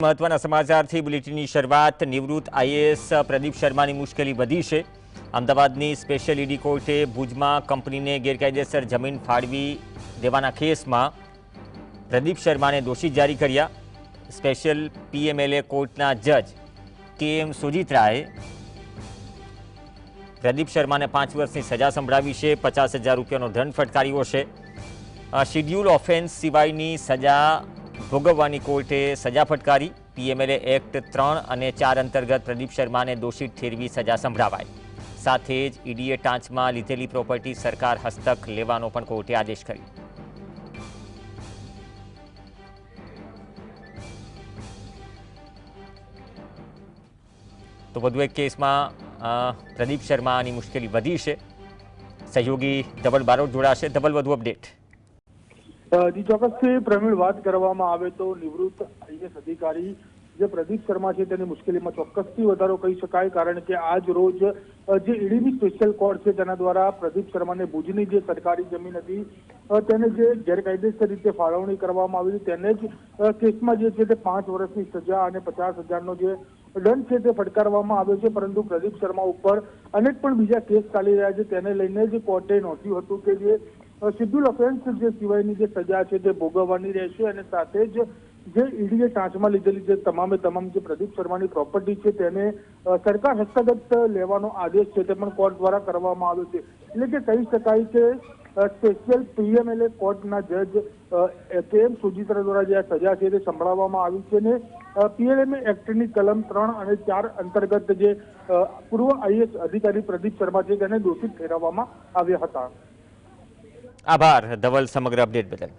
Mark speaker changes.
Speaker 1: મહત્વના સમાચારથી બુલેટિનની શરૂઆત। નિવૃત્ત આઈએએસ પ્રદીપ શર્માની મુશ્કેલી વધી છે। અમદાવાદની સ્પેશિયલ ઈડી કોર્ટે ભુજમાં કંપનીને ગેરકાયદેસર જમીન ફાળવી દેવાના કેસમાં પ્રદીપ શર્માને દોષિત જારી કર્યા। સ્પેશિયલ પીએમએલએ કોર્ટના જજ કેએમ સોજીત્રાએ પ્રદીપ શર્માને 5 વર્ષની સજા સંભળાવી છે। 50,000 રૂપિયાનો દંડ ફટકાર્યો છે। શિડ્યુલ ઓફેન્સ સિવાયની સજા ભોગવવાની કોર્ટે સજા ફટકારી। પીએમએલએ એક્ટ 3 અને 4 અંતર્ગત પ્રદીપ શર્માને દોષિત ઠેરવી સજા સંભળાવાઈ। સાથે જ ઈડીએ ટાંચમાં લીધેલી પ્રોપર્ટી સરકાર હસ્તક લેવાનો પણ કોર્ટે આદેશ કર્યો। તો વધુ એક કેસમાં પ્રદીપ શર્માની મુશ્કેલી વધી છે। સહયોગી ધવલ બારોટ જોડાશે। ધવલ, વધુ અપડેટ।
Speaker 2: જી ચોક્કસથી પ્રવીણ, વાત કરવામાં આવે તો નિવૃત્ત આઈએએસ અધિકારી જે પ્રદીપ શર્મા છે તેની મુશ્કેલીમાં ચોક્કસથી વધારો કહી શકાય, કારણ કે આજ રોજ જે ઈડીની સ્પેશિયલ કોર્ટ છે તેના દ્વારા પ્રદીપ શર્માને ભુજની જે સરકારી જમીન હતી તેને જે ગેરકાયદેસર રીતે ફાળવણી કરવામાં આવી તેને જ કેસમાં જે છે તે 5 વર્ષની સજા અને 50,000નો જે દંડ છે તે ફટકારવામાં આવ્યો છે। પરંતુ પ્રદીપ શર્મા ઉપર અનેક પણ બીજા કેસ ચાલી રહ્યા છે, તેને લઈને જ કોર્ટે નોંધ્યું હતું કે જે શિડ્યુલ ઓફેન્સ જે સિવાયની જે સજા છે તે ભોગવવાની રહેશે અને સાથે જ જે ઈડીએ ટાંચમાં લીધેલી જે તમામ જે પ્રદીપ શર્માની પ્રોપર્ટી છે તેને સરકાર હસ્તગત લેવાનો આદેશ છે તે પણ કોર્ટ દ્વારા કરવામાં આવ્યો છે। એટલે કે કહી શકાય કે સ્પેશિયલ પીએમએલએ કોર્ટના જજ કેએમ સોજીત્રા દ્વારા જે આ સજા છે તે સંભળાવવામાં આવી છે અને પીએમએલએ એક્ટની કલમ 3 અને 4 અંતર્ગત જે પૂર્વ આઈએએસ અધિકારી પ્રદીપ શર્મા છે તેને દોષિત ઠેરવવામાં આવ્યા હતા।
Speaker 1: આભાર ધવલ, સમગ્ર અપડેટ બદલ।